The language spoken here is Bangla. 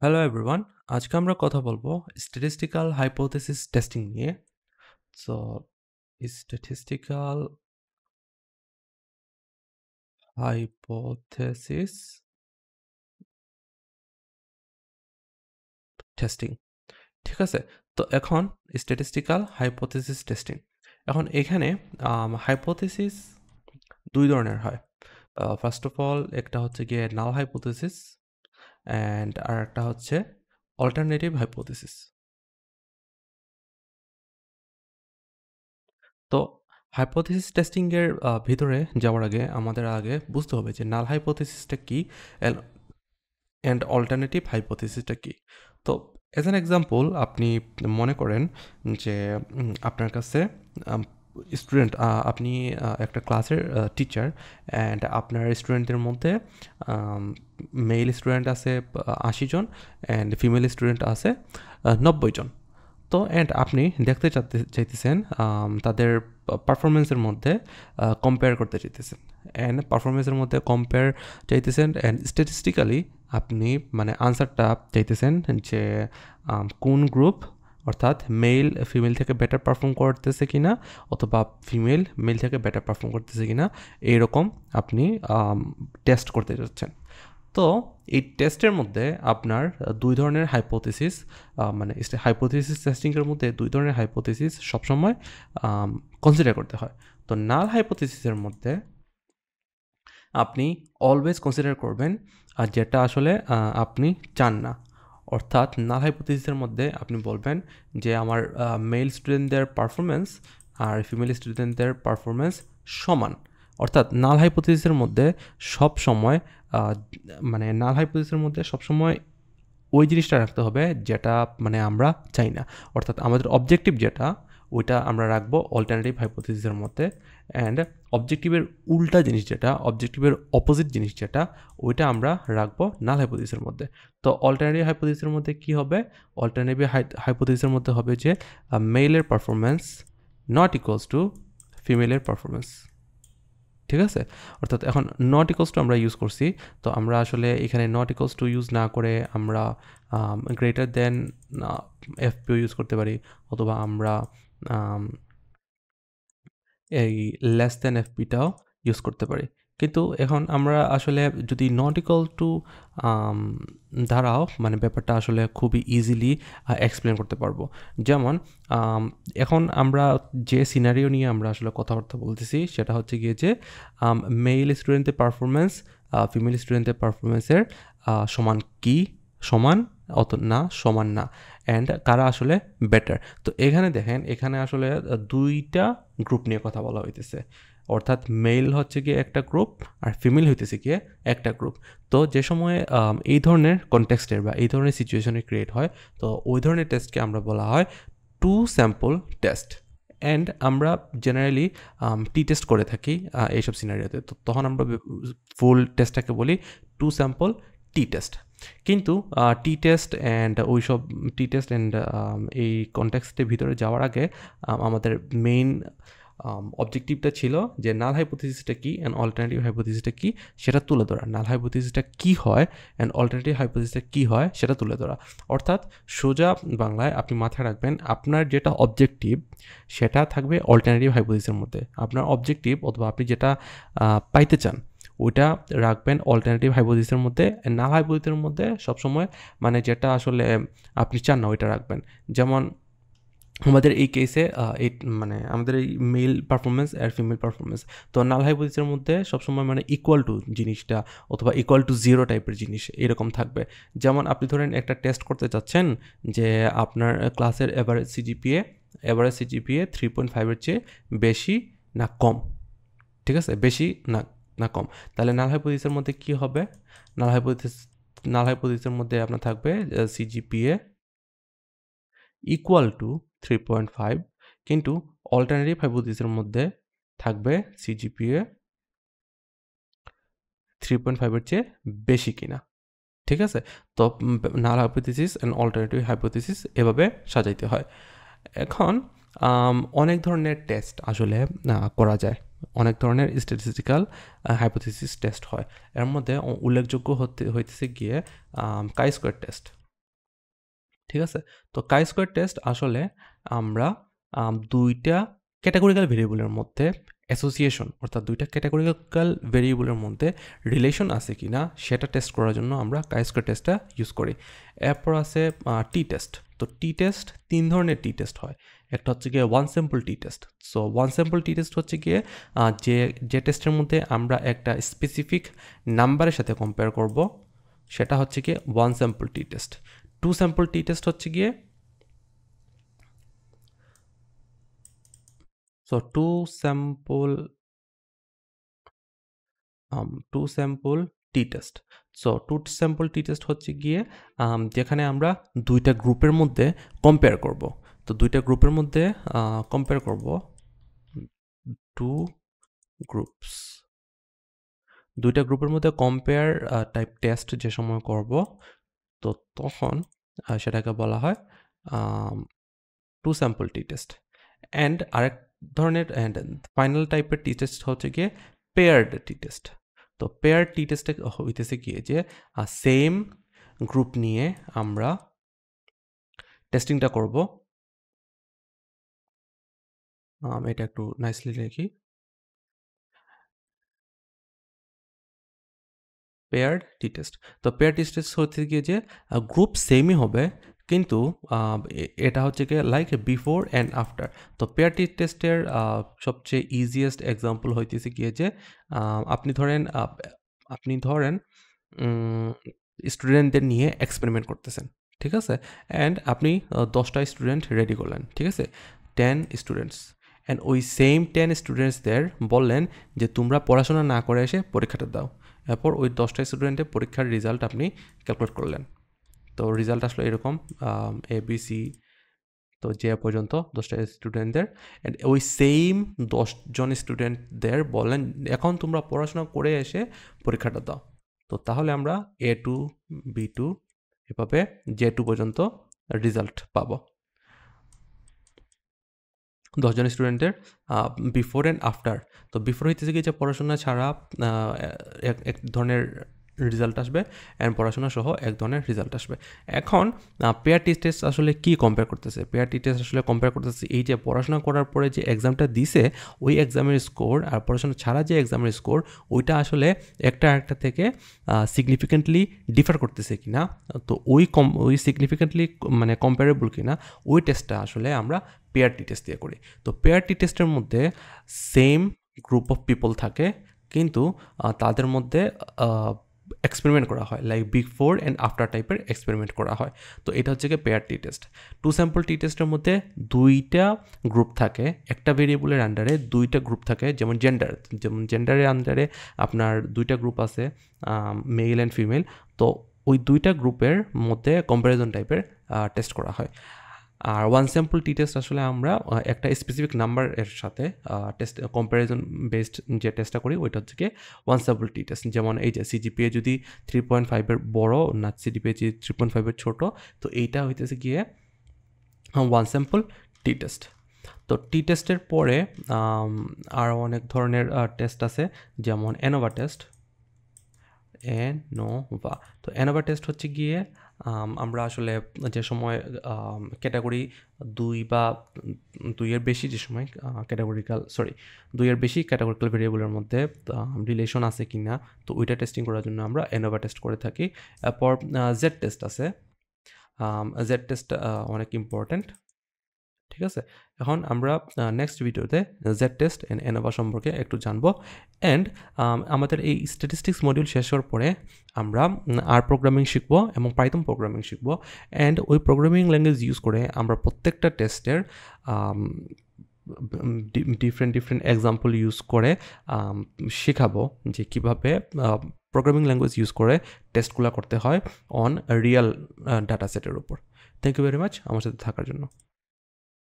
হ্যালো এভরিওয়ান, আজকে আমরা কথা বলবো স্ট্যাটিস্টিক্যাল হাইপোথেসিস টেস্টিং নিয়ে। সো স্ট্যাটিস্টিক্যাল হাইপোথেসিস টেস্টিং, ঠিক আছে। তো এখন স্ট্যাটিস্টিক্যাল হাইপোথেসিস টেস্টিং, এখন এখানে হাইপোথেসিস দুই ধরনের হয়। ফার্স্ট অফ অল একটা হচ্ছে গিয়ে নাল হাইপোথেসিস অ্যান্ড আর একটা হচ্ছে অল্টারনেটিভ হাইপোথেসিস। তো হাইপোথেসিস টেস্টিং এর ভিতরে যাওয়ার আগে আমাদের আগে বুঝতে হবে যে নাল হাইপোথেসিসটা কি অ্যান্ড অল্টারনেটিভ হাইপোথেসিসটা কি। তো অ্যাজ অ্যান এক্সাম্পল আপনি মনে করেন যে আপনার কাছে স্টুডেন্ট, আপনি একটা ক্লাসের টিচার অ্যান্ড আপনার স্টুডেন্টদের মধ্যে মেল স্টুডেন্ট আছে 80 জন অ্যান্ড ফিমেল স্টুডেন্ট আছে 90 জন। তো অ্যান্ড আপনি দেখতে চাইতেছেন তাদের পারফরমেন্সের মধ্যে কম্পেয়ার করতে চাইতেছেন অ্যান্ড পারফরমেন্সের মধ্যে কম্পেয়ার চাইতেছেন অ্যান্ড স্ট্যাটিস্টিক্যালি আপনি মানে আনসারটা চাইতেছেন যে কোন গ্রুপ অর্থাৎ মেল ফিমেল থেকে বেটার পারফর্ম করতেছে কিনা অথবা ফিমেল মেল থেকে বেটার পারফর্ম করতেছে কিনা এইরকম আপনি টেস্ট করতে যাচ্ছেন। তো এই টেস্টের মধ্যে আপনার দুই ধরনের হাইপোথেসিস, মানে হাইপোথেসিস টেস্টিংয়ের মধ্যে দুই ধরনের হাইপোথেসিস সবসময় কনসিডার করতে হয়। তো নাল হাইপোথেসিসের মধ্যে আপনি অলওয়েজ কনসিডার করবেন যেটা আসলে আপনি চান না। অর্থাৎ নাল হাইপোথেসিসের মধ্যে আপনি বলবেন যে আমার মেল স্টুডেন্টদের পারফরমেন্স আর ফিমেল স্টুডেন্টদের পারফরমেন্স সমান। অর্থাৎ নাল হাইপোথেসিসের মধ্যে সব সময় মানে নাল হাইপোথেসিসের মধ্যে সবসময় ওই জিনিসটা রাখতে হবে যেটা মানে আমরা চাই না। অর্থাৎ আমাদের অবজেক্টিভ যেটা ওইটা আমরা রাখবো অল্টারনেটিভ হাইপোথেসিসের মধ্যে অ্যান্ড অবজেক্টিভের উল্টা জিনিস যেটা, অবজেক্টিভের অপোজিট জিনিস যেটা, ওইটা আমরা রাখবো নাল হাইপোথেসিসের মধ্যে। তো অল্টারনেটিভ হাইপোথেসিসের মধ্যে কি হবে? অল্টারনেটিভ হাইপোথেসিসের মধ্যে হবে যে মেলের পারফরমেন্স নট ইকুয়ালস টু ফিমেলের পারফরমেন্স, ঠিক আছে। অর্থাৎ এখন নট ইকুয়ালস টু আমরা ইউজ করছি, তো আমরা আসলে এখানে নট ইকুয়ালস টু ইউজ না করে আমরা গ্রেটার দেন এফপিও ইউজ করতে পারি, অথবা আমরা এই লেস দেন এফপিটাও ইউজ করতে পারি। কিন্তু এখন আমরা আসলে যদি নট ইকুয়াল টু ধারাও মানে ব্যাপারটা আসলে খুবই ইজিলি এক্সপ্লেন করতে পারবো। যেমন এখন আমরা যে সিনারিও নিয়ে আমরা আসলে কথাবার্তা বলতেছি সেটা হচ্ছে গিয়ে যে মেল স্টুডেন্টের পারফরমেন্স ফিমেল স্টুডেন্টের পারফরমেন্সের সমান কি, সমান অত না, সমান না, অ্যান্ড কারা আসলে বেটার। তো এখানে দেখেন, এখানে আসলে দুইটা গ্রুপ নিয়ে কথা বলা হইতেছে। অর্থাৎ মেল হচ্ছে গিয়ে একটা গ্রুপ আর ফিমেল হইতেছে গিয়ে একটা গ্রুপ। তো যে সময়ে এই ধরনের কনটেক্সটের বা এই ধরনের সিচুয়েশনে ক্রিয়েট হয়, তো ওই ধরনের টেস্টকে আমরা বলা হয় টু স্যাম্পল টেস্ট। অ্যান্ড আমরা জেনারেলি টি টেস্ট করে থাকি এইসব সিনারিওতে। তো তখন আমরা ফুল টেস্টটাকে বলি টু স্যাম্পল টি টেস্ট। কিন্তু টি টেস্ট অ্যান্ড ওইসব টি টেস্ট অ্যান্ড এই কনটেক্সটের ভিতরে যাওয়ার আগে আমাদের মেইন অবজেক্টিভটা ছিল যে নাল হাইপোথিসিসটা কী অ্যান্ড অল্টারনেটিভ হাইপোথিসিসটা কী সেটা তুলে ধরা। নাল হাইপোথিসিসটা কী হয় অ্যান্ড অল্টারনেটিভ হাইপোথিসিসটা কী হয় সেটা তুলে ধরা। অর্থাৎ সোজা বাংলায় আপনি মাথায় রাখবেন, আপনার যেটা অবজেক্টিভ সেটা থাকবে অল্টারনেটিভ হাইপোথিসিসের মধ্যে। আপনার অবজেক্টিভ অথবা আপনি যেটা পাইতে চান ওইটা রাখবেন অল্টারনেটিভ হাইপোথিসিসের মধ্যে। নাল হাইপোথিসিসের মধ্যে সবসময় মানে যেটা আসলে আপনি চান না ওইটা রাখবেন। যেমন আমাদের এই কেসে এই মানে আমাদের এই মেল পারফরমেন্স আর ফিমেল পারফরমেন্স, তো নাল হাইপোথিসিসের মধ্যে সবসময় মানে ইকুয়াল টু জিনিসটা অথবা ইকুয়াল টু জিরো টাইপের জিনিস এরকম থাকবে। যেমন আপনি ধরেন একটা টেস্ট করতে চাচ্ছেন যে আপনার ক্লাসের এভারেজ সিজিপিএ 3.5-এর চেয়ে বেশি না কম, ঠিক আছে, বেশি না না কম। তাহলে নাল হাইপোথিসিসের মধ্যে কি হবে? নাল হাইপোথিসিসের মধ্যে আপনার থাকবে সিজিপিএ ইকুয়াল টু 3.5, কিন্তু অল্টারনেটিভ হাইপোথিসিসের মধ্যে থাকবে সিজিপিএ 3.5-এর চেয়ে বেশি কিনা, ঠিক আছে। তো নাল হাইপোথিসিস অ্যান্ড অল্টারনেটিভ হাইপোথিসিস এভাবে সাজাইতে হয়। এখন অনেক ধরনের টেস্ট আসলে করা যায়, অনেক ধরনের স্ট্যাটিস্টিক্যাল হাইপোথিসিস টেস্ট হয়। এর মধ্যে উল্লেখযোগ্য হইতেছে গিয়ে কাই স্কোয়ার টেস্ট। ঠিক আছে? তো কাই স্কোয়ার টেস্ট আসলে আমরা দুইটা ক্যাটাগরিক্যাল ভেরিয়েবলের মধ্যে অ্যাসোসিয়েশন অর্থাৎ দুইটা ক্যাটাগরিক্যাল ভেরিয়েবলের মধ্যে রিলেশন আছে কি না সেটা টেস্ট করার জন্য আমরা কাই স্কোয়ার টেস্টটা ইউজ করি। এরপর আছে টি টেস্ট। তো টি টেস্ট 3 ধরনের টি টেস্ট হয়। একটা হচ্ছে গিয়ে one sample t test. So one sample t test হচ্ছে গিয়ে যে টেস্টের মধ্যে আমরা একটা স্পেসিফিক নাম্বারের সাথে কম্পেয়ার করব, সেটা হচ্ছে গিয়ে one sample t test. Two sample t test হচ্ছে গিয়ে two sample t test. Two sample t test হচ্ছে গিয়ে যেখানে আমরা দুইটা গ্রুপের মধ্যে কম্পেয়ার করব। তো দুইটা গ্রুপের মধ্যে কম্পেয়ার করব, টু গ্রুপস, দুইটা গ্রুপের মধ্যে কম্পেয়ার টাইপ টেস্ট যে সময় করব, তো তখন সেটাকে বলা হয় two sample t test. And আরেক ধরনের অ্যান্ড ফাইনাল টাইপের টি টেস্ট হচ্ছে গিয়ে পেয়ার্ড টি টেস্ট। তো পেয়ার টি টেস্টে হইতেছে গিয়ে যে সেম গ্রুপ নিয়ে আমরা টেস্টিংটা করব। এটা একটু নাইসলি লিখি, পেয়ার্ড টি টেস্ট। তো পেয়ার টি টেস্ট হচ্ছে গিয়ে যে গ্রুপ সেমই হবে, কিন্তু এটা হচ্ছে গিয়ে লাইক বিফোর অ্যান্ড আফটার। তো পেয়ার টি টেস্টের সবচেয়ে ইজিয়েস্ট এক্সাম্পল হইতেছে গিয়ে যে আপনি ধরেন স্টুডেন্টদের নিয়ে এক্সপেরিমেন্ট করতেছেন, ঠিক আছে? অ্যান্ড আপনি 10টা স্টুডেন্ট রেডি করলেন, ঠিক আছে? 10 স্টুডেন্টস, অ্যান্ড ওই সেম 10 স্টুডেন্টসদের বললেন যে তোমরা পড়াশোনা না করে এসে পরীক্ষাটা দাও। এরপর ওই 10টা স্টুডেন্টের পরীক্ষার রেজাল্ট আপনি ক্যালকুলেট করলেন। তো রেজাল্ট আসলো এরকম ABC, তো যে পর্যন্ত 10টা স্টুডেন্টদের, অ্যান্ড ওই সেম 10জন স্টুডেন্টদের বললেন এখন তোমরা পড়াশোনা করে এসে পরীক্ষাটা দাও। তো তাহলে আমরা A2, B2 এভাবে J2 পর্যন্ত রেজাল্ট পাবো 10জন স্টুডেন্টের বিফোর অ্যান্ড আফটার। তো বিফোর হইতেছে কি যে পড়াশোনা ছাড়া এক ধরনের রেজাল্ট আসবে, অ্যান্ড পড়াশোনা সহ এক ধরনের রেজাল্ট আসবে। এখন পেয়ার টি টেস্ট আসলে কি কম্পেয়ার করতেছে? পেয়ার টি টেস্ট আসলে কম্পেয়ার করতেছে এই যে পড়াশোনা করার পরে যে এক্সামটা দিছে ওই এক্সামের স্কোর আর পড়াশোনা ছাড়া যে এক্সামের স্কোর, ওইটা আসলে একটা থেকে সিগনিফিকেন্টলি ডিফার করতেছে কিনা, তো ওই সিগনিফিকেন্টলি মানে কম্পারেবল কিনা, ওই টেস্টটা আসলে আমরা পেয়ার টি টেস্ট দিয়ে করি। তো পেয়ার টি টেস্টের মধ্যে সেম গ্রুপ অফ পিপল থাকে, কিন্তু তাদের মধ্যে এক্সপেরিমেন্ট করা হয়, লাইক বিফোর অ্যান্ড আফটার টাইপের এক্সপেরিমেন্ট করা হয়। তো এটা হচ্ছে গিয়ে পেয়ার টি টেস্ট। টু স্যাম্পল টি টেস্টের মধ্যে দুইটা গ্রুপ থাকে, একটা ভেরিয়েবলের আন্ডারে দুইটা গ্রুপ থাকে, যেমন জেন্ডারের আন্ডারে আপনার দুইটা গ্রুপ আছে, মেল অ্যান্ড ফিমেল। তো ওই দুইটা গ্রুপের মধ্যে কম্প্যারিজন টাইপের টেস্ট করা হয়। আর ওয়ান স্যাম্পল টি টেস্ট আসলে আমরা একটা স্পেসিফিক নাম্বারের সাথে টেস্ট কম্প্যারিজন বেসড যে টেস্টটা করি ওইটা হচ্ছে কি ওয়ান স্যাম্পল টি টেস্ট। যেমন এই যে সিজিপিএ যদি 3.5-এর বড় না সিজিপিএ যদি 3.5-এর ছোটো, তো এইটা হইতেছে গিয়ে ওয়ান স্যাম্পল টি টেস্ট। তো টি টেস্টের পরে আরও অনেক ধরনের টেস্ট আছে, যেমন অ্যানোভা টেস্ট। তো অ্যানোভা টেস্ট হচ্ছে গিয়ে আমরা আসলে যে সময় ক্যাটাগরি 2 বা 2-এর বেশি যে সময় দুইয়ের বেশি ক্যাটাগরিক্যাল ভেরিয়েবলের মধ্যে রিলেশন আছে কি না, তো ওইটা টেস্টিং করার জন্য আমরা অ্যানোভা টেস্ট করে থাকি। এরপর জেড টেস্ট আছে। জেড টেস্ট অনেক ইম্পর্ট্যান্ট, ঠিক আছে? এখন আমরা নেক্সট ভিডিওতে জেড টেস্ট অ্যান্ড অ্যানোভা সম্পর্কে একটু জানবো। অ্যান্ড আমাদের এই স্ট্যাটিস্টিক্স মডিউল শেষ হওয়ার পরে আমরা আর প্রোগ্রামিং শিখবো এবং পাইথন প্রোগ্রামিং শিখবো। অ্যান্ড ওই প্রোগ্রামিং ল্যাঙ্গুয়েজ ইউজ করে আমরা প্রত্যেকটা টেস্টের ডিফারেন্ট এক্সাম্পল ইউজ করে শেখাবো যে কীভাবে প্রোগ্রামিং ল্যাঙ্গুয়েজ ইউজ করে টেস্টগুলো করতে হয় অন রিয়েল ডাটা সেটের উপর। থ্যাংক ইউ ভেরি মাচ আমার সাথে থাকার জন্য।